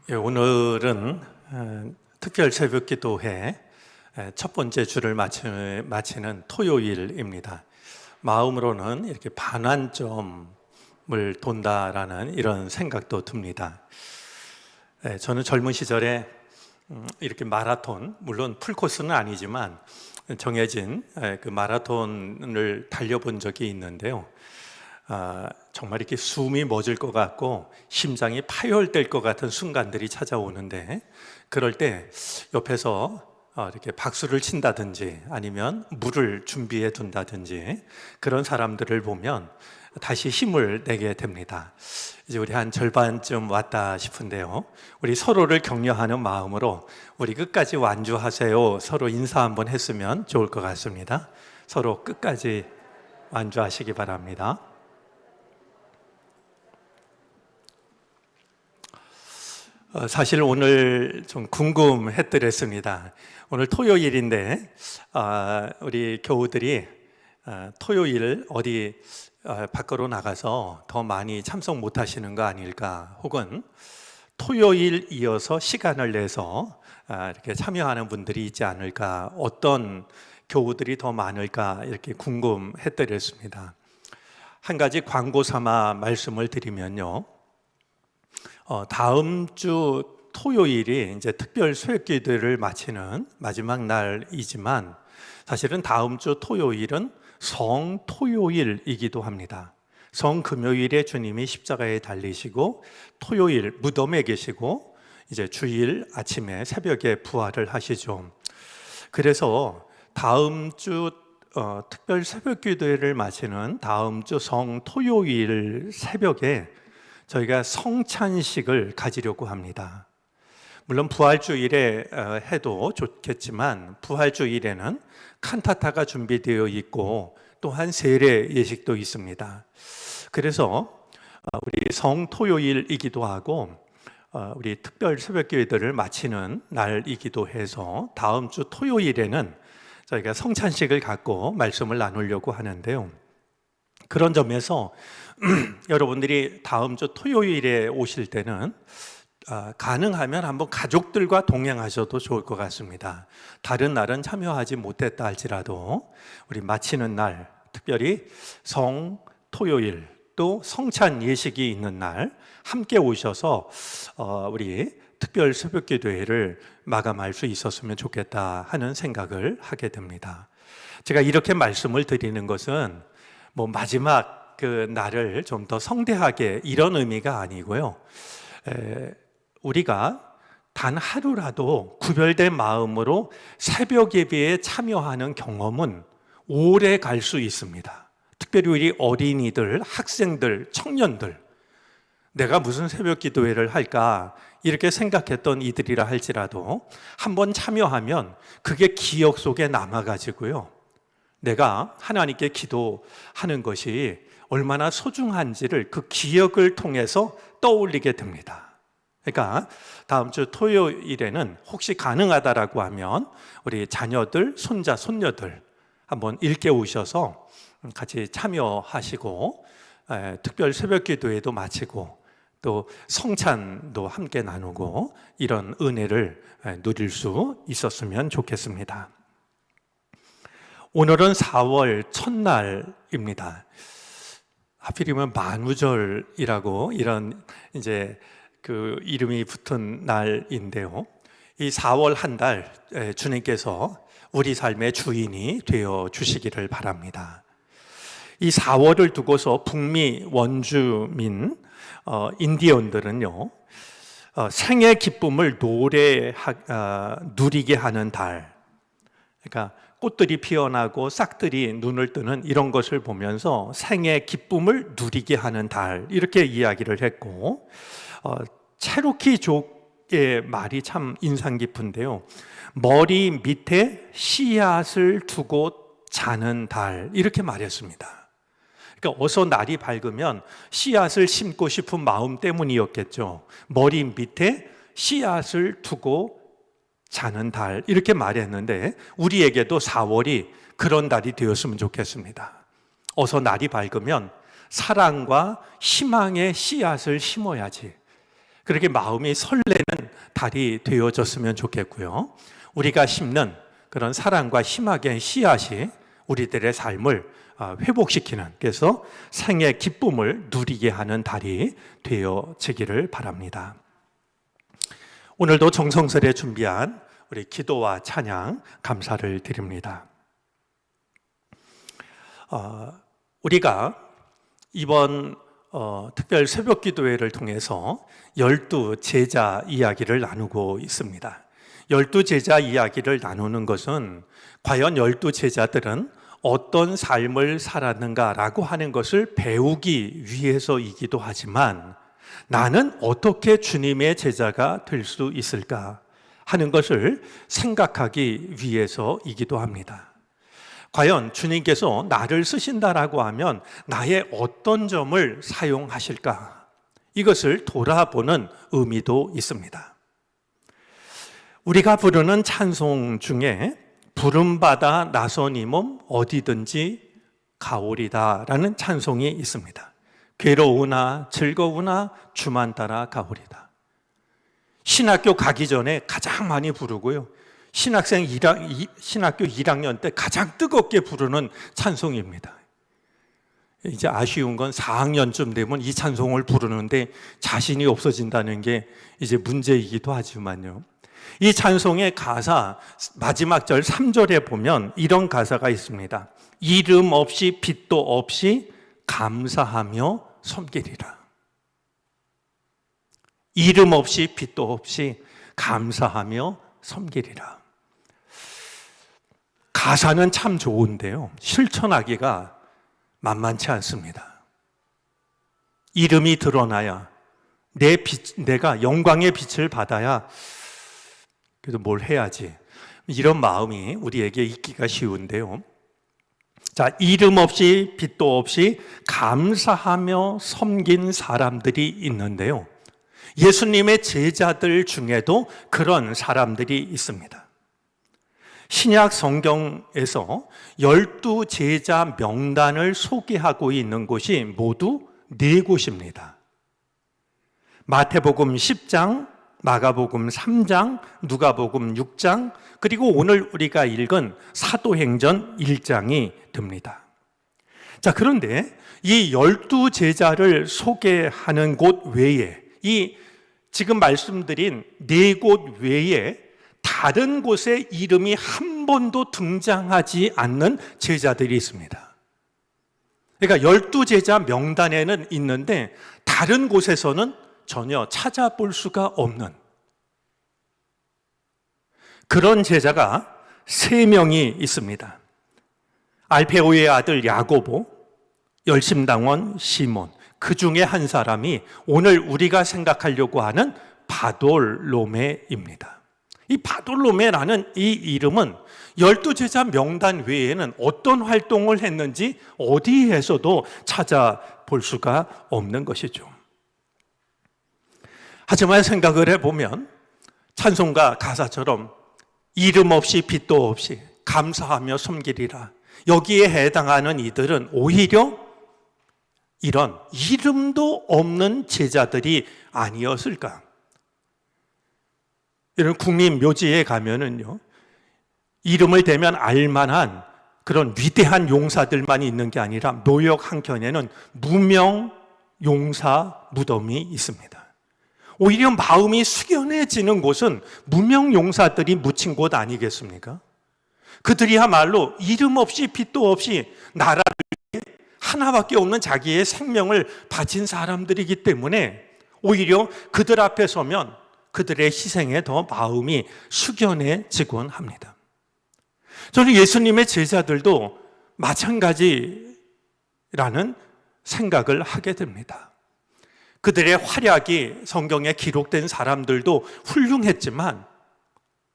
오늘은 특별 새벽 기도회 첫 번째 주를 마치는 토요일입니다. 마음으로는 이렇게 반환점을 돈다라는 이런 생각도 듭니다. 저는 젊은 시절에 이렇게 마라톤, 물론 풀코스는 아니지만 정해진 그 마라톤을 달려본 적이 있는데요. 정말 이렇게 숨이 멎을 것 같고 심장이 파열될 것 같은 순간들이 찾아오는데, 그럴 때 옆에서 이렇게 박수를 친다든지 아니면 물을 준비해 둔다든지 그런 사람들을 보면 다시 힘을 내게 됩니다. 이제 우리 한 절반쯤 왔다 싶은데요, 우리 서로를 격려하는 마음으로 우리 끝까지 완주하세요, 서로 인사 한번 했으면 좋을 것 같습니다. 서로 끝까지 완주하시기 바랍니다. 사실 오늘 좀 궁금했더랬습니다. 오늘 토요일인데 우리 교우들이 토요일 어디 밖으로 나가서 더 많이 참석 못 하시는 거 아닐까, 혹은 토요일 이어서 시간을 내서 이렇게 참여하는 분들이 있지 않을까, 어떤 교우들이 더 많을까, 이렇게 궁금했더랬습니다. 한 가지 광고 삼아 말씀을 드리면요, 다음 주 토요일이 이제 특별 수요기도를 마치는 마지막 날이지만, 사실은 다음 주 토요일은 성토요일이기도 합니다. 성금요일에 주님이 십자가에 달리시고 토요일 무덤에 계시고 이제 주일 아침에 새벽에 부활을 하시죠. 그래서 다음 주 특별 새벽기도회를 마치는 다음 주 성토요일 새벽에 저희가 성찬식을 가지려고 합니다. 물론 부활주일에 해도 좋겠지만, 부활주일에는 칸타타가 준비되어 있고 또한 세례 예식도 있습니다. 그래서 우리 성토요일이기도 하고 우리 특별 새벽기도를 마치는 날이기도 해서 다음 주 토요일에는 저희가 성찬식을 갖고 말씀을 나누려고 하는데요, 그런 점에서 여러분들이 다음 주 토요일에 오실 때는 가능하면 한번 가족들과 동행하셔도 좋을 것 같습니다. 다른 날은 참여하지 못했다 할지라도 우리 마치는 날, 특별히 성토요일 또 성찬 예식이 있는 날 함께 오셔서 우리 특별 새벽기도회를 마감할 수 있었으면 좋겠다 하는 생각을 하게 됩니다. 제가 이렇게 말씀을 드리는 것은 마지막 그 날을 좀 더 성대하게 이런 의미가 아니고요, 우리가 단 하루라도 구별된 마음으로 새벽 예배에 참여하는 경험은 오래 갈 수 있습니다. 특별히 우리 어린이들, 학생들, 청년들, 내가 무슨 새벽 기도회를 할까 이렇게 생각했던 이들이라 할지라도 한번 참여하면 그게 기억 속에 남아가지고요, 내가 하나님께 기도하는 것이 얼마나 소중한지를 그 기억을 통해서 떠올리게 됩니다. 그러니까 다음 주 토요일에는 혹시 가능하다라고 하면 우리 자녀들, 손자, 손녀들 한번 일깨우셔서 같이 참여하시고 특별 새벽 기도회도 마치고 또 성찬도 함께 나누고 이런 은혜를 누릴 수 있었으면 좋겠습니다. 오늘은 4월 첫날입니다. 하필이면 만우절이라고 이런 이제 그 이름이 붙은 날인데요, 이 4월 한 달 주님께서 우리 삶의 주인이 되어 주시기를 바랍니다. 이 4월을 두고서 북미 원주민 인디언들은요, 생의 기쁨을 누리게 하는 달, 그러니까 꽃들이 피어나고 싹들이 눈을 뜨는 이런 것을 보면서 생의 기쁨을 누리게 하는 달, 이렇게 이야기를 했고, 체로키족의 말이 참 인상 깊은데요, 머리 밑에 씨앗을 두고 자는 달, 이렇게 말했습니다. 그러니까 어서 날이 밝으면 씨앗을 심고 싶은 마음 때문이었겠죠. 머리 밑에 씨앗을 두고 자는 달, 이렇게 말했는데 우리에게도 4월이 그런 달이 되었으면 좋겠습니다. 어서 날이 밝으면 사랑과 희망의 씨앗을 심어야지. 그렇게 마음이 설레는 달이 되어졌으면 좋겠고요. 우리가 심는 그런 사랑과 희망의 씨앗이 우리들의 삶을 회복시키는, 그래서 생의 기쁨을 누리게 하는 달이 되어지기를 바랍니다. 오늘도 정성스레 준비한 우리 기도와 찬양 감사를 드립니다. 우리가 이번 특별 새벽 기도회를 통해서 12제자 이야기를 나누고 있습니다. 12제자 이야기를 나누는 것은 과연 12제자들은 어떤 삶을 살았는가라고 하는 것을 배우기 위해서이기도 하지만, 나는 어떻게 주님의 제자가 될 수 있을까 하는 것을 생각하기 위해서이기도 합니다. 과연 주님께서 나를 쓰신다라고 하면 나의 어떤 점을 사용하실까? 이것을 돌아보는 의미도 있습니다. 우리가 부르는 찬송 중에 부름받아 나선 이 몸 어디든지 가오리다 라는 찬송이 있습니다. 괴로우나 즐거우나 주만 따라 가오리다. 신학교 가기 전에 가장 많이 부르고요, 신학교 1학년 때 가장 뜨겁게 부르는 찬송입니다. 이제 아쉬운 건 4학년쯤 되면 이 찬송을 부르는데 자신이 없어진다는 게 이제 문제이기도 하지만요. 이 찬송의 가사 마지막 절 3절에 보면 이런 가사가 있습니다. 이름 없이 빛도 없이 감사하며 섬기리라. 이름 없이 빛도 없이 감사하며 섬기리라. 가사는 참 좋은데요, 실천하기가 만만치 않습니다. 이름이 드러나야, 내가 영광의 빛을 받아야 그래도 뭘 해야지, 이런 마음이 우리에게 있기가 쉬운데요. 자, 이름 없이 빛도 없이 감사하며 섬긴 사람들이 있는데요, 예수님의 제자들 중에도 그런 사람들이 있습니다. 신약 성경에서 12제자 명단을 소개하고 있는 곳이 모두 4곳입니다. 마태복음 10장, 마가복음 3장, 누가복음 6장, 그리고 오늘 우리가 읽은 사도행전 1장이 됩니다. 자, 그런데 이 12제자를 소개하는 곳 외에, 이 지금 말씀드린 4곳 외에 다른 곳에 이름이 한 번도 등장하지 않는 제자들이 있습니다. 그러니까 12제자 명단에는 있는데 다른 곳에서는 전혀 찾아볼 수가 없는 그런 제자가 3명이 있습니다. 알페오의 아들 야고보, 열심당원 시몬, 그 중에 한 사람이 오늘 우리가 생각하려고 하는 바돌로메입니다. 이 바돌로메라는 이 이름은 12제자 명단 외에는 어떤 활동을 했는지 어디에서도 찾아볼 수가 없는 것이죠. 하지만 생각을 해보면 찬송가 가사처럼 이름 없이 빛도 없이 감사하며 섬기리라, 여기에 해당하는 이들은 오히려 이런 이름도 없는 제자들이 아니었을까? 이런 국민 묘지에 가면은요, 이름을 대면 알만한 그런 위대한 용사들만 있는 게 아니라 묘역 한켠에는 무명 용사 무덤이 있습니다. 오히려 마음이 숙연해지는 곳은 무명 용사들이 묻힌 곳 아니겠습니까? 그들이야말로 이름 없이 빛도 없이 나라를 하나밖에 없는 자기의 생명을 바친 사람들이기 때문에 오히려 그들 앞에 서면 그들의 희생에 더 마음이 숙연해지곤 합니다. 저는 예수님의 제자들도 마찬가지라는 생각을 하게 됩니다. 그들의 활약이 성경에 기록된 사람들도 훌륭했지만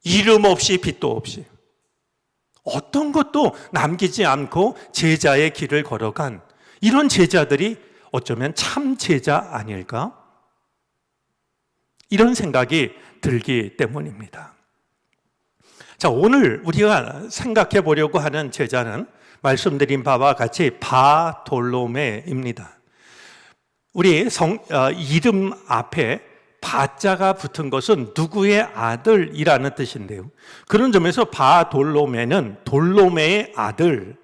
이름 없이 빛도 없이 어떤 것도 남기지 않고 제자의 길을 걸어간 이런 제자들이 어쩌면 참 제자 아닐까? 이런 생각이 들기 때문입니다. 자, 오늘 우리가 생각해 보려고 하는 제자는 말씀드린 바와 같이 바돌로메입니다. 우리 이름 앞에 바자가 붙은 것은 누구의 아들이라는 뜻인데요. 그런 점에서 바돌로메는 돌로메의 아들이라는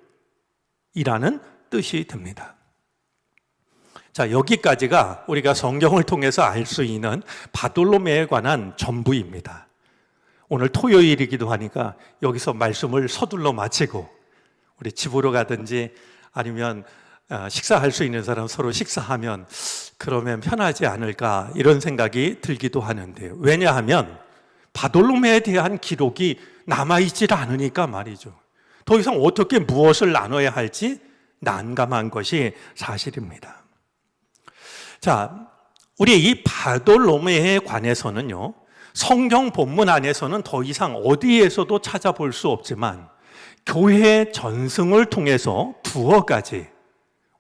뜻이 됩니다. 자, 여기까지가 우리가 성경을 통해서 알 수 있는 바돌로메에 관한 전부입니다. 오늘 토요일이기도 하니까 여기서 말씀을 서둘러 마치고 우리 집으로 가든지 아니면 식사할 수 있는 사람 서로 식사하면 그러면 편하지 않을까 이런 생각이 들기도 하는데요. 왜냐하면 바돌로메에 대한 기록이 남아있질 않으니까 말이죠. 더 이상 어떻게 무엇을 나눠야 할지 난감한 것이 사실입니다. 자, 우리 이 바돌로메에 관해서는요, 성경 본문 안에서는 더 이상 어디에서도 찾아볼 수 없지만 교회 전승을 통해서 두어 가지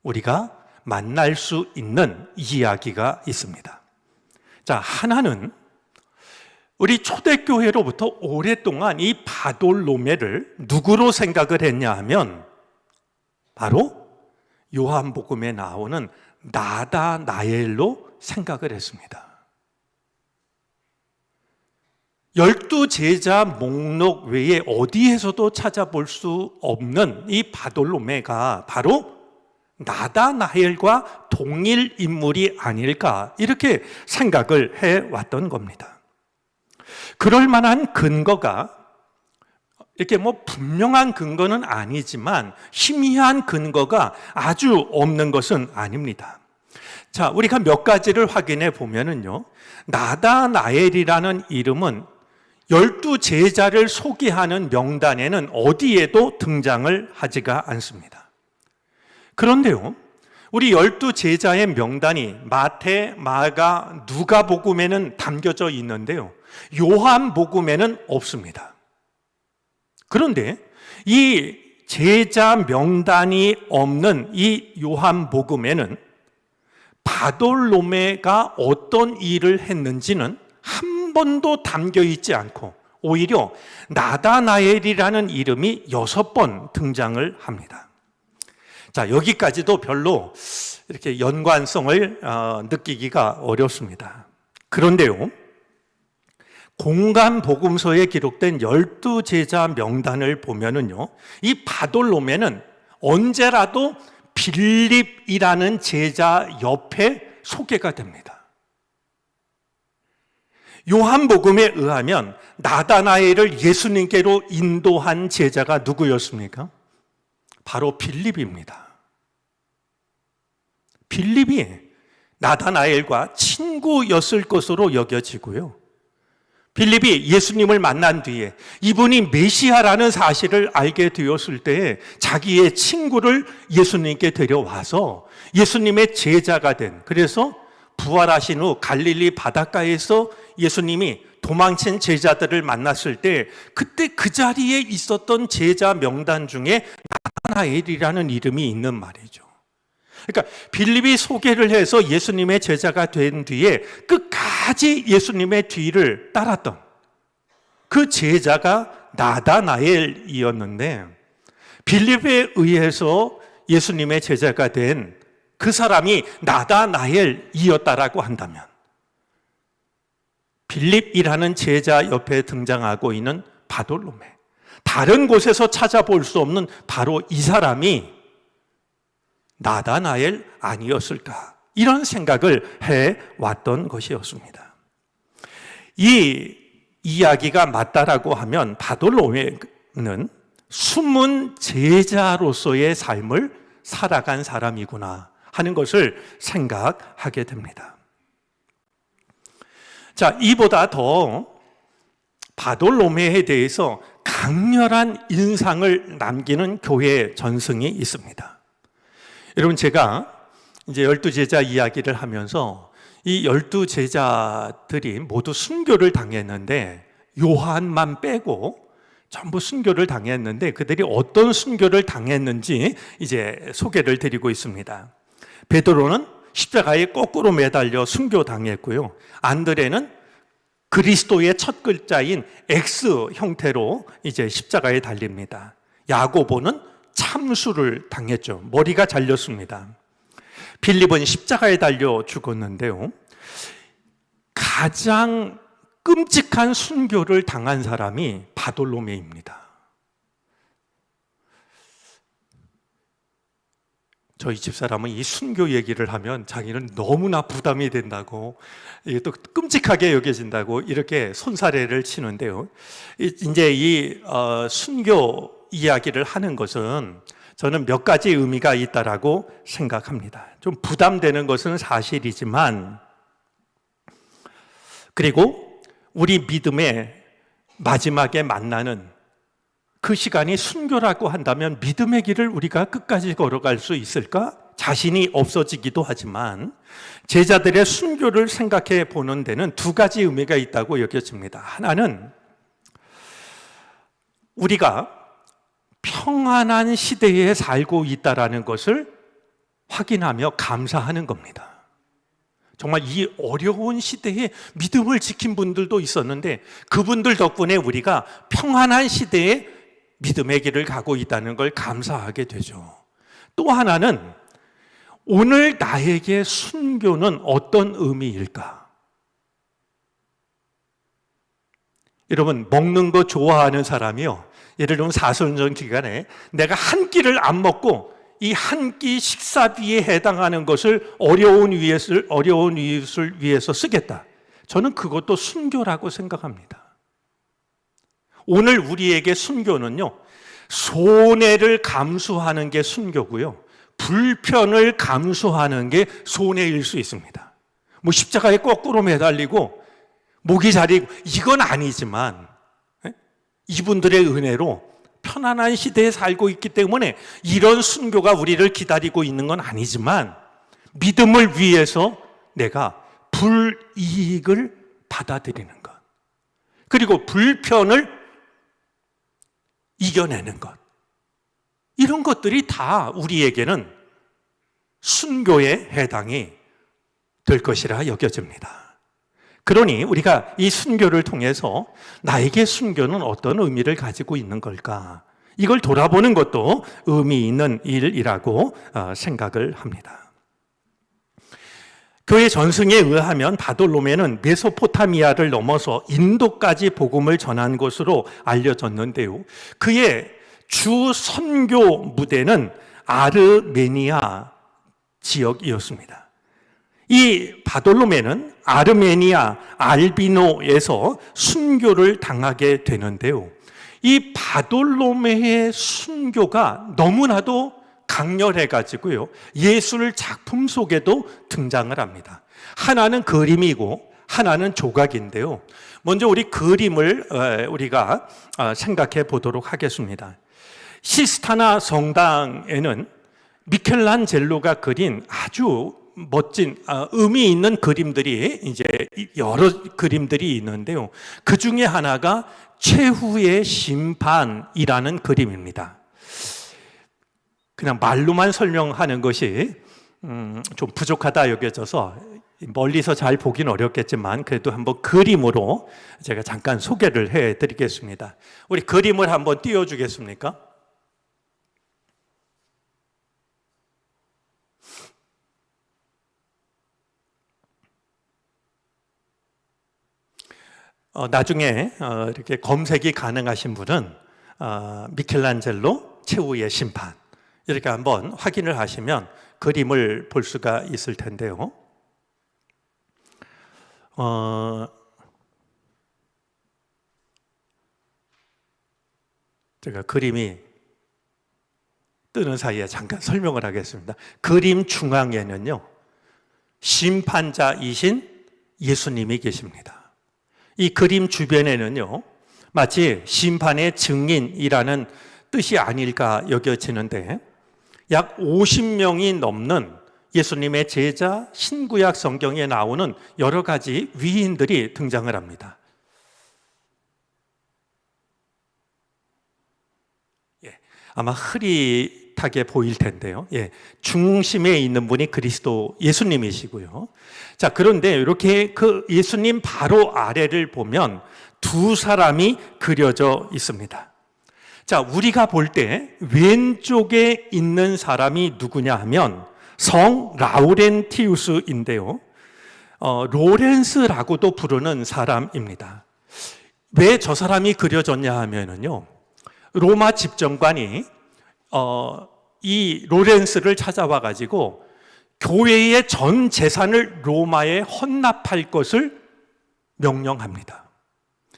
우리가 만날 수 있는 이야기가 있습니다. 자, 하나는 우리 초대교회로부터 오랫동안 이 바돌로메를 누구로 생각을 했냐 하면 바로 요한복음에 나오는 나다나엘로 생각을 했습니다. 12 제자 목록 외에 어디에서도 찾아볼 수 없는 이 바돌로메가 바로 나다나엘과 동일 인물이 아닐까 이렇게 생각을 해왔던 겁니다. 그럴 만한 근거가 이렇게 분명한 근거는 아니지만 희미한 근거가 아주 없는 것은 아닙니다. 자, 우리가 몇 가지를 확인해 보면은요, 나다나엘이라는 이름은 12 제자를 소개하는 명단에는 어디에도 등장을 하지가 않습니다. 그런데요, 우리 12 제자의 명단이 마태, 마가, 누가복음에는 담겨져 있는데요, 요한복음에는 없습니다. 그런데 이 제자 명단이 없는 이 요한복음에는 바돌로메가 어떤 일을 했는지는 한 번도 담겨 있지 않고 오히려 나다나엘이라는 이름이 6번 등장을 합니다. 자, 여기까지도 별로 이렇게 연관성을 느끼기가 어렵습니다. 그런데요, 공간 복음서에 기록된 12 제자 명단을 보면은요, 이 바돌로메는 언제라도 빌립이라는 제자 옆에 소개가 됩니다. 요한복음에 의하면 나다나엘을 예수님께로 인도한 제자가 누구였습니까? 바로 빌립입니다. 빌립이 나다나엘과 친구였을 것으로 여겨지고요, 빌립이 예수님을 만난 뒤에 이분이 메시아라는 사실을 알게 되었을 때 자기의 친구를 예수님께 데려와서 예수님의 제자가 된, 그래서 부활하신 후 갈릴리 바닷가에서 예수님이 도망친 제자들을 만났을 때 그때 그 자리에 있었던 제자 명단 중에 나다나엘이라는 이름이 있는 말이죠. 그러니까 빌립이 소개를 해서 예수님의 제자가 된 뒤에 끝까지 예수님의 뒤를 따랐던 그 제자가 나다나엘이었는데, 빌립에 의해서 예수님의 제자가 된 그 사람이 나다나엘이었다라고 한다면 빌립이라는 제자 옆에 등장하고 있는 바돌로메, 다른 곳에서 찾아볼 수 없는 바로 이 사람이 나다나엘 아니었을까, 이런 생각을 해왔던 것이었습니다. 이 이야기가 맞다라고 하면 바돌로메는 숨은 제자로서의 삶을 살아간 사람이구나 하는 것을 생각하게 됩니다. 자, 이보다 더 바돌로메에 대해서 강렬한 인상을 남기는 교회 전승이 있습니다. 여러분, 제가 이제 12 제자 이야기를 하면서 이 12 제자들이 모두 순교를 당했는데 요한만 빼고 전부 순교를 당했는데 그들이 어떤 순교를 당했는지 이제 소개를 드리고 있습니다. 베드로는 십자가에 거꾸로 매달려 순교당했고요. 안드레는 그리스도의 첫 글자인 X 형태로 이제 십자가에 달립니다. 야고보는 참수를 당했죠. 머리가 잘렸습니다. 빌립은 십자가에 달려 죽었는데요. 가장 끔찍한 순교를 당한 사람이 바돌로메입니다. 저희 집사람은 이 순교 얘기를 하면 자기는 너무나 부담이 된다고, 이게 또 끔찍하게 여겨진다고 이렇게 손사래를 치는데요. 이제 이 순교 이야기를 하는 것은 저는 몇 가지 의미가 있다라고 생각합니다. 좀 부담되는 것은 사실이지만, 그리고 우리 믿음의 마지막에 만나는 그 시간이 순교라고 한다면 믿음의 길을 우리가 끝까지 걸어갈 수 있을까? 자신이 없어지기도 하지만 제자들의 순교를 생각해 보는 데는 두 가지 의미가 있다고 여겨집니다. 하나는 우리가 평안한 시대에 살고 있다는 것을 확인하며 감사하는 겁니다. 정말 이 어려운 시대에 믿음을 지킨 분들도 있었는데 그분들 덕분에 우리가 평안한 시대에 믿음의 길을 가고 있다는 걸 감사하게 되죠. 또 하나는 오늘 나에게 순교는 어떤 의미일까? 여러분, 먹는 거 좋아하는 사람이요, 예를 들면 사순절 기간에 내가 한 끼를 안 먹고 이 한 끼 식사비에 해당하는 것을 어려운 이웃을 위해서 쓰겠다. 저는 그것도 순교라고 생각합니다. 오늘 우리에게 순교는요, 손해를 감수하는 게 순교고요, 불편을 감수하는 게 손해일 수 있습니다. 뭐 십자가에 거꾸로 매달리고 목이 자리고 이건 아니지만 이분들의 은혜로 편안한 시대에 살고 있기 때문에 이런 순교가 우리를 기다리고 있는 건 아니지만 믿음을 위해서 내가 불이익을 받아들이는 것, 그리고 불편을 이겨내는 것, 이런 것들이 다 우리에게는 순교에 해당이 될 것이라 여겨집니다. 그러니 우리가 이 순교를 통해서 나에게 순교는 어떤 의미를 가지고 있는 걸까? 이걸 돌아보는 것도 의미 있는 일이라고 생각을 합니다. 교회 전승에 의하면 바돌로메는 메소포타미아를 넘어서 인도까지 복음을 전한 것으로 알려졌는데요, 그의 주 선교 무대는 아르메니아 지역이었습니다. 이 바돌로메는 아르메니아 알비노에서 순교를 당하게 되는데요, 이 바돌로메의 순교가 너무나도 강렬해가지고요, 예술 작품 속에도 등장을 합니다. 하나는 그림이고 하나는 조각인데요, 먼저 우리 그림을 우리가 생각해 보도록 하겠습니다. 시스타나 성당에는 미켈란젤로가 그린 아주 멋진 의미 있는 그림들이 이제 여러 그림들이 있는데요, 그 중에 하나가 최후의 심판이라는 그림입니다. 그냥 말로만 설명하는 것이 좀 부족하다 여겨져서 멀리서 잘 보긴 어렵겠지만 그래도 한번 그림으로 제가 잠깐 소개를 해드리겠습니다. 우리 그림을 한번 띄워주겠습니까? 나중에 이렇게 검색이 가능하신 분은 미켈란젤로 최후의 심판 이렇게 한번 확인을 하시면 그림을 볼 수가 있을 텐데요. 제가 그림이 뜨는 사이에 잠깐 설명을 하겠습니다. 그림 중앙에는요, 심판자이신 예수님이 계십니다. 이 그림 주변에는요, 마치 심판의 증인이라는 뜻이 아닐까 여겨지는데 약 50명이 넘는 예수님의 제자, 신구약 성경에 나오는 여러 가지 위인들이 등장을 합니다. 아마 흐릿하게 보일 텐데요. 중심에 있는 분이 그리스도 예수님이시고요. 자, 그런데 이렇게 그 예수님 바로 아래를 보면 두 사람이 그려져 있습니다. 자, 우리가 볼 때 왼쪽에 있는 사람이 누구냐 하면 성 라우렌티우스인데요. 로렌스라고도 부르는 사람입니다. 왜 저 사람이 그려졌냐 하면은요, 로마 집정관이 이 로렌스를 찾아와 가지고 교회의 전 재산을 로마에 헌납할 것을 명령합니다.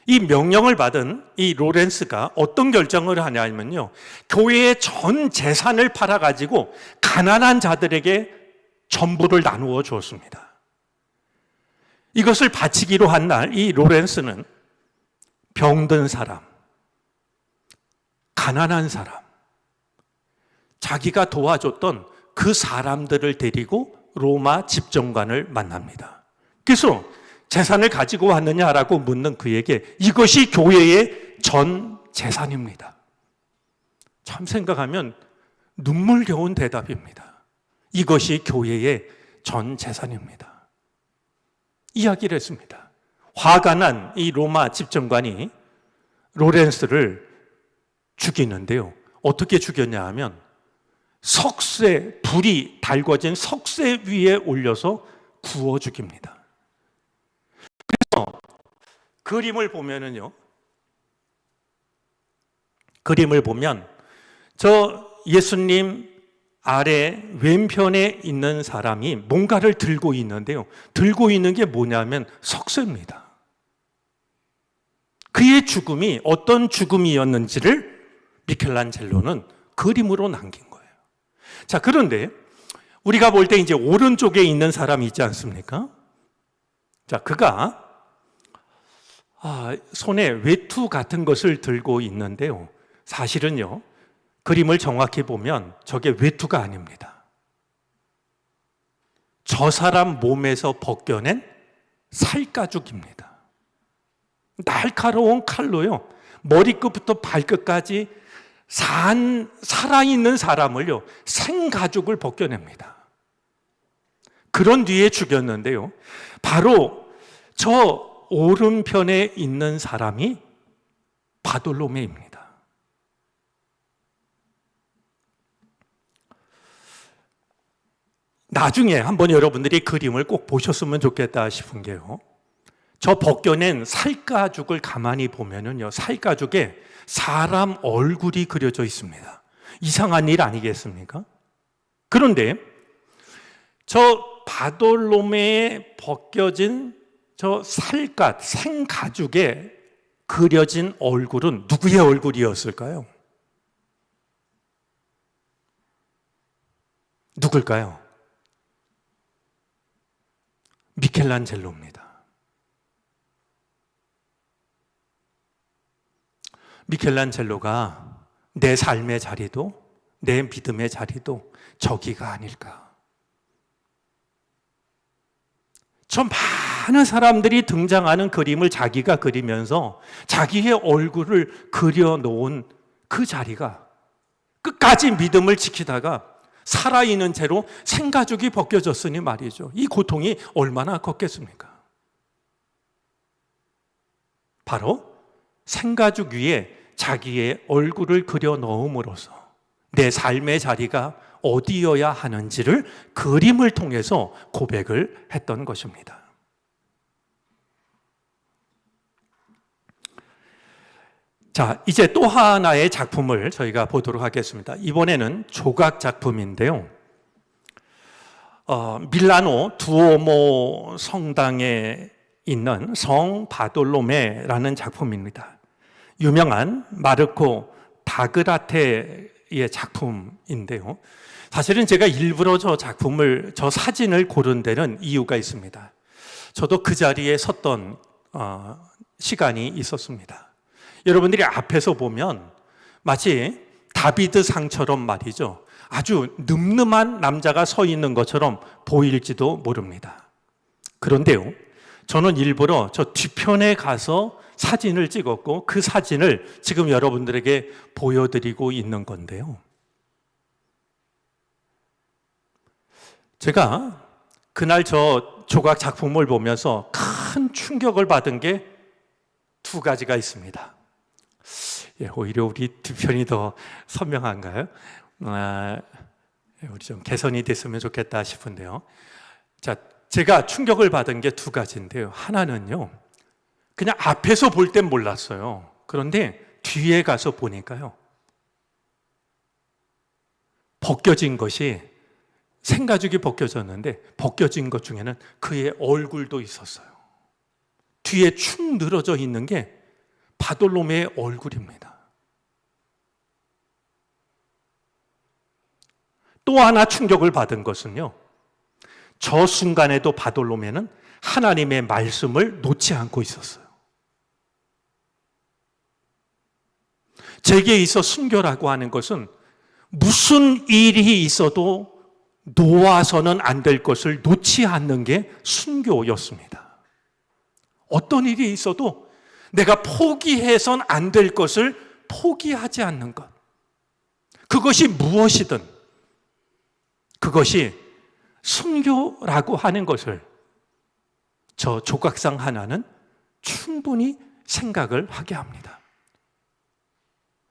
이 명령을 받은 이 로렌스가 어떤 결정을 하냐면요, 교회의 전 재산을 팔아 가지고 가난한 자들에게 전부를 나누어 주었습니다. 이것을 바치기로 한 날 이 로렌스는 병든 사람, 가난한 사람, 자기가 도와줬던 그 사람들을 데리고 로마 집정관을 만납니다. 그래서 재산을 가지고 왔느냐라고 묻는 그에게 이것이 교회의 전 재산입니다. 참 생각하면 눈물겨운 대답입니다. 이것이 교회의 전 재산입니다. 이야기를 했습니다. 화가 난 이 로마 집정관이 로렌스를 죽이는데요. 어떻게 죽였냐 하면 석쇠, 불이 달궈진 석쇠 위에 올려서 구워 죽입니다. 그래서 그림을 보면은요, 그림을 보면 저 예수님 아래 왼편에 있는 사람이 뭔가를 들고 있는데요. 들고 있는 게 뭐냐면 석쇠입니다. 그의 죽음이 어떤 죽음이었는지를 미켈란젤로는 그림으로 남긴 거예요. 자, 그런데 우리가 볼 때 이제 오른쪽에 있는 사람이 있지 않습니까? 자, 그가 손에 외투 같은 것을 들고 있는데요. 사실은요, 그림을 정확히 보면 저게 외투가 아닙니다. 저 사람 몸에서 벗겨낸 살가죽입니다. 날카로운 칼로요, 머리끝부터 발끝까지 살아있는 사람을요, 생가죽을 벗겨냅니다. 그런 뒤에 죽였는데요, 바로 저 오른편에 있는 사람이 바돌로메입니다. 나중에 한번 여러분들이 그림을 꼭 보셨으면 좋겠다 싶은 게요, 저 벗겨낸 살가죽을 가만히 보면은요, 살가죽에 사람 얼굴이 그려져 있습니다. 이상한 일 아니겠습니까? 그런데 저 바돌로메에 벗겨진 저 생가죽에 그려진 얼굴은 누구의 얼굴이었을까요? 누굴까요? 미켈란젤로입니다. 미켈란젤로가 내 삶의 자리도 내 믿음의 자리도 저기가 아닐까. 저 많은 사람들이 등장하는 그림을 자기가 그리면서 자기의 얼굴을 그려놓은 그 자리가 끝까지 믿음을 지키다가 살아있는 채로 생가죽이 벗겨졌으니 말이죠. 이 고통이 얼마나 컸겠습니까? 바로 생가죽 위에 자기의 얼굴을 그려 넣음으로써 내 삶의 자리가 어디여야 하는지를 그림을 통해서 고백을 했던 것입니다. 자, 이제 또 하나의 작품을 저희가 보도록 하겠습니다. 이번에는 조각 작품인데요. 밀라노 두오모 성당에 있는 성 바돌로메라는 작품입니다. 유명한 마르코 다그라테의 작품인데요. 사실은 제가 일부러 저 사진을 고른 데는 이유가 있습니다. 저도 그 자리에 섰던 시간이 있었습니다. 여러분들이 앞에서 보면 마치 다비드 상처럼 말이죠, 아주 늠름한 남자가 서 있는 것처럼 보일지도 모릅니다. 그런데요, 저는 일부러 저 뒤편에 가서 사진을 찍었고 그 사진을 지금 여러분들에게 보여드리고 있는 건데요. 제가 그날 저 조각 작품을 보면서 큰 충격을 받은 게 두 가지가 있습니다. 오히려 우리 뒤편이 더 선명한가요? 우리 좀 개선이 됐으면 좋겠다 싶은데요. 자, 제가 충격을 받은 게 두 가지인데요. 하나는요, 그냥 앞에서 볼 땐 몰랐어요. 그런데 뒤에 가서 보니까요, 벗겨진 것이, 생가죽이 벗겨졌는데 벗겨진 것 중에는 그의 얼굴도 있었어요. 뒤에 축 늘어져 있는 게 바돌로메의 얼굴입니다. 또 하나 충격을 받은 것은요, 저 순간에도 바돌로메는 하나님의 말씀을 놓지 않고 있었어요. 제게 있어 순교라고 하는 것은 무슨 일이 있어도 놓아서는 안 될 것을 놓지 않는 게 순교였습니다. 어떤 일이 있어도 내가 포기해선 안 될 것을 포기하지 않는 것. 그것이 무엇이든 그것이 순교라고 하는 것을 저 조각상 하나는 충분히 생각을 하게 합니다.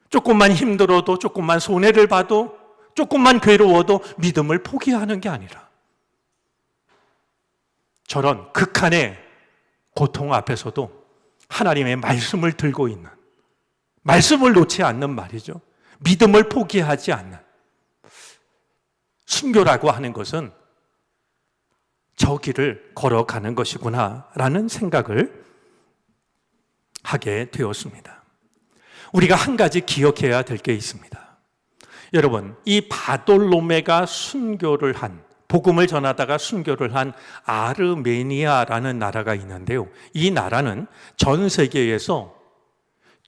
조금만 힘들어도, 조금만 손해를 봐도, 조금만 괴로워도 믿음을 포기하는 게 아니라 저런 극한의 고통 앞에서도 하나님의 말씀을 들고 있는, 말씀을 놓지 않는 말이죠. 믿음을 포기하지 않는 순교라고 하는 것은 저 길을 걸어가는 것이구나라는 생각을 하게 되었습니다. 우리가 한 가지 기억해야 될 게 있습니다. 여러분, 이 바돌로메가 순교를 한, 복음을 전하다가 순교를 한 아르메니아라는 나라가 있는데요. 이 나라는 전 세계에서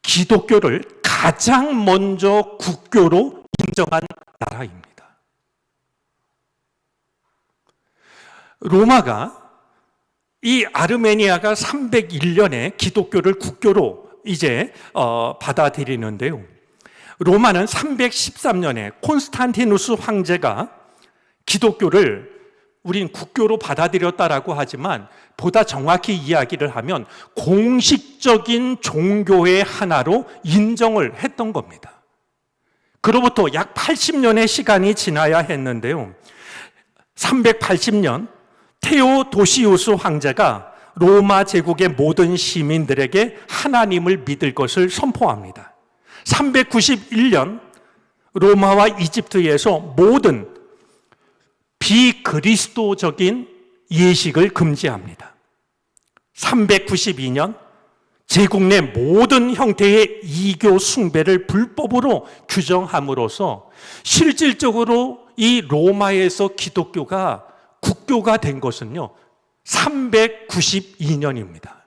기독교를 가장 먼저 국교로 인정한 나라입니다. 로마가, 이 아르메니아가 301년에 기독교를 국교로 이제 받아들이는데요. 로마는 313년에 콘스탄티누스 황제가 기독교를 우린 국교로 받아들였다라고 하지만 보다 정확히 이야기를 하면 공식적인 종교의 하나로 인정을 했던 겁니다. 그로부터 약 80년의 시간이 지나야 했는데요. 380년 테오도시우스 황제가 로마 제국의 모든 시민들에게 하나님을 믿을 것을 선포합니다. 391년 로마와 이집트에서 모든 비그리스도적인 예식을 금지합니다. 392년 제국 내 모든 형태의 이교 숭배를 불법으로 규정함으로써 실질적으로 이 로마에서 기독교가 국교가 된 것은요, 392년입니다.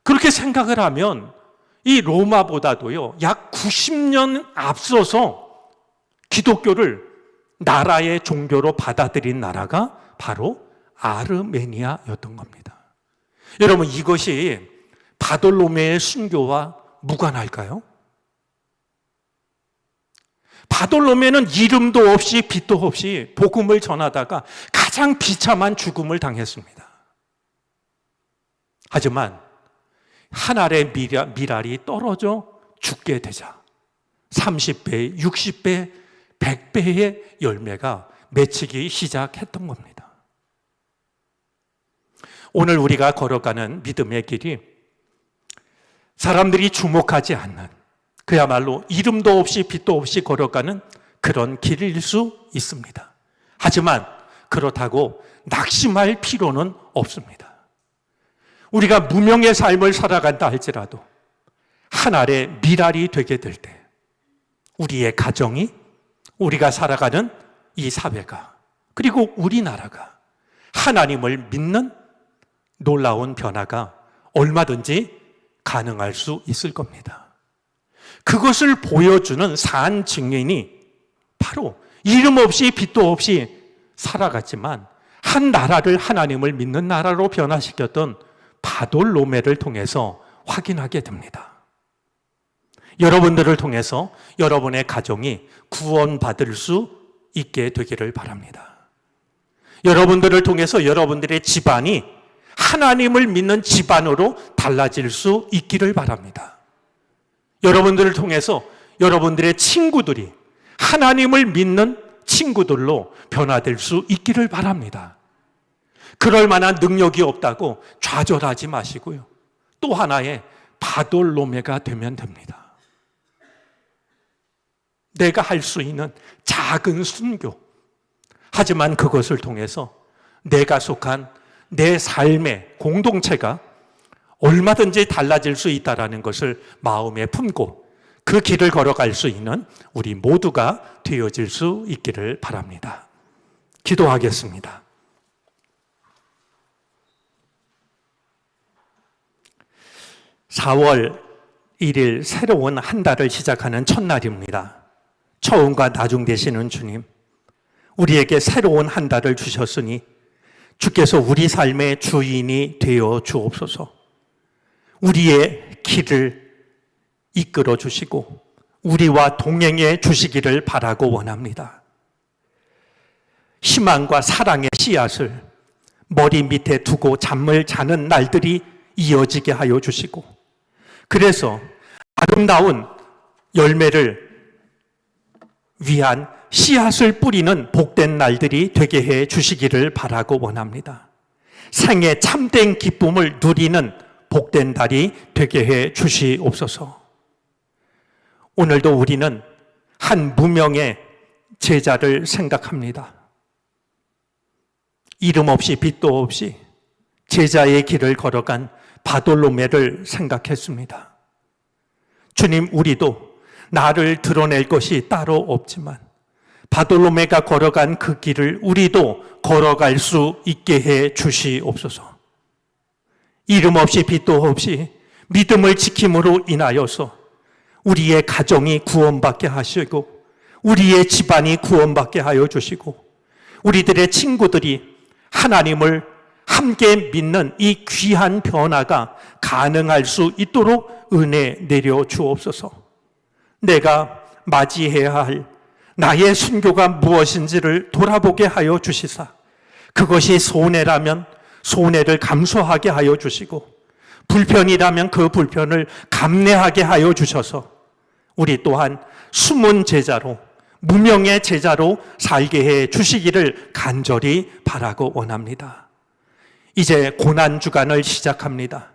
그렇게 생각을 하면 이 로마보다도요, 약 90년 앞서서 기독교를 나라의 종교로 받아들인 나라가 바로 아르메니아였던 겁니다. 여러분, 이것이 바돌로메의 순교와 무관할까요? 바돌로메는 이름도 없이 빛도 없이 복음을 전하다가 가장 비참한 죽음을 당했습니다. 하지만 한 알의 밀알이 떨어져 죽게 되자 30배, 60배, 100배의 열매가 맺히기 시작했던 겁니다. 오늘 우리가 걸어가는 믿음의 길이 사람들이 주목하지 않는, 그야말로 이름도 없이 빛도 없이 걸어가는 그런 길일 수 있습니다. 하지만 그렇다고 낙심할 필요는 없습니다. 우리가 무명의 삶을 살아간다 할지라도 한 알의 밀알이 되게 될 때 우리의 가정이, 우리가 살아가는 이 사회가, 그리고 우리나라가 하나님을 믿는 놀라운 변화가 얼마든지 가능할 수 있을 겁니다. 그것을 보여주는 산 증인이 바로 이름 없이 빛도 없이 살아갔지만 한 나라를 하나님을 믿는 나라로 변화시켰던 바돌로메를 통해서 확인하게 됩니다. 여러분들을 통해서 여러분의 가정이 구원받을 수 있게 되기를 바랍니다. 여러분들을 통해서 여러분들의 집안이 하나님을 믿는 집안으로 달라질 수 있기를 바랍니다. 여러분들을 통해서 여러분들의 친구들이 하나님을 믿는 친구들로 변화될 수 있기를 바랍니다. 그럴 만한 능력이 없다고 좌절하지 마시고요. 또 하나의 바돌로메가 되면 됩니다. 내가 할 수 있는 작은 순교, 하지만 그것을 통해서 내가 속한 내 삶의 공동체가 얼마든지 달라질 수 있다는 것을 마음에 품고 그 길을 걸어갈 수 있는 우리 모두가 되어질 수 있기를 바랍니다. 기도하겠습니다. (4월 1일) 새로운 한 달을 시작하는 첫날입니다. 처음과 나중 되시는 주님, 우리에게 새로운 한 달을 주셨으니 주께서 우리 삶의 주인이 되어 주옵소서. 우리의 길을 이끌어 주시고 우리와 동행해 주시기를 바라고 원합니다. 희망과 사랑의 씨앗을 머리 밑에 두고 잠을 자는 날들이 이어지게 하여 주시고, 그래서 아름다운 열매를 위한 씨앗을 뿌리는 복된 날들이 되게 해 주시기를 바라고 원합니다. 생의 참된 기쁨을 누리는 복된 달이 되게 해 주시옵소서. 오늘도 우리는 한 무명의 제자를 생각합니다. 이름 없이 빛도 없이 제자의 길을 걸어간 바돌로메를 생각했습니다. 주님, 우리도 나를 드러낼 것이 따로 없지만 바돌로메가 걸어간 그 길을 우리도 걸어갈 수 있게 해 주시옵소서. 이름 없이 빛도 없이 믿음을 지킴으로 인하여서 우리의 가정이 구원받게 하시고 우리의 집안이 구원받게 하여 주시고 우리들의 친구들이 하나님을 함께 믿는 이 귀한 변화가 가능할 수 있도록 은혜 내려 주옵소서. 내가 맞이해야 할 나의 순교가 무엇인지를 돌아보게 하여 주시사 그것이 손해라면 손해를 감수하게 하여 주시고 불편이라면 그 불편을 감내하게 하여 주셔서 우리 또한 숨은 제자로 무명의 제자로 살게 해 주시기를 간절히 바라고 원합니다. 이제 고난주간을 시작합니다.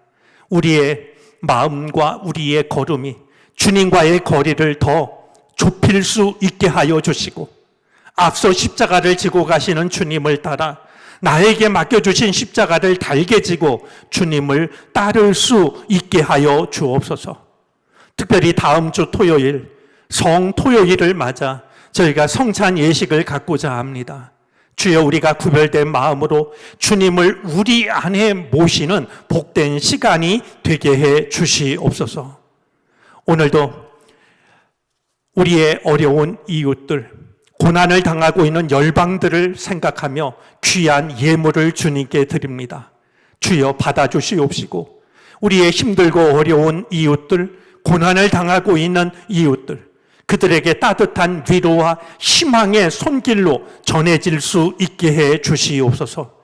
우리의 마음과 우리의 걸음이 주님과의 거리를 더 좁힐 수 있게 하여 주시고 앞서 십자가를 지고 가시는 주님을 따라 나에게 맡겨주신 십자가를 달게 지고 주님을 따를 수 있게 하여 주옵소서. 특별히 다음 주 토요일 성토요일을 맞아 저희가 성찬 예식을 갖고자 합니다. 주여, 우리가 구별된 마음으로 주님을 우리 안에 모시는 복된 시간이 되게 해 주시옵소서. 오늘도 우리의 어려운 이웃들, 고난을 당하고 있는 열방들을 생각하며 귀한 예물을 주님께 드립니다. 주여, 받아주시옵시고 우리의 힘들고 어려운 이웃들, 고난을 당하고 있는 이웃들, 그들에게 따뜻한 위로와 희망의 손길로 전해질 수 있게 해 주시옵소서.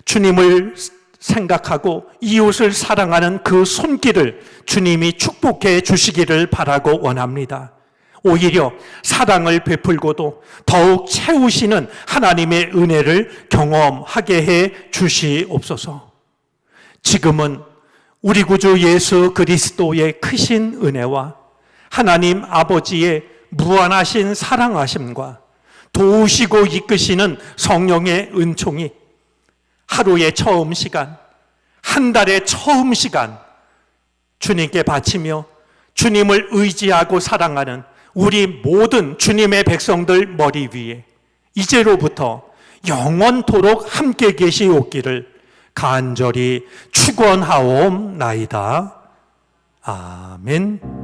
주님을 생각하고 이웃을 사랑하는 그 손길을 주님이 축복해 주시기를 바라고 원합니다. 오히려 사랑을 베풀고도 더욱 채우시는 하나님의 은혜를 경험하게 해 주시옵소서. 지금은 우리 구주 예수 그리스도의 크신 은혜와 하나님 아버지의 무한하신 사랑하심과 도우시고 이끄시는 성령의 은총이 하루의 처음 시간, 한 달의 처음 시간 주님께 바치며 주님을 의지하고 사랑하는 우리 모든 주님의 백성들 머리 위에 이제로부터 영원토록 함께 계시옵기를 간절히 축원하옵나이다. 아멘.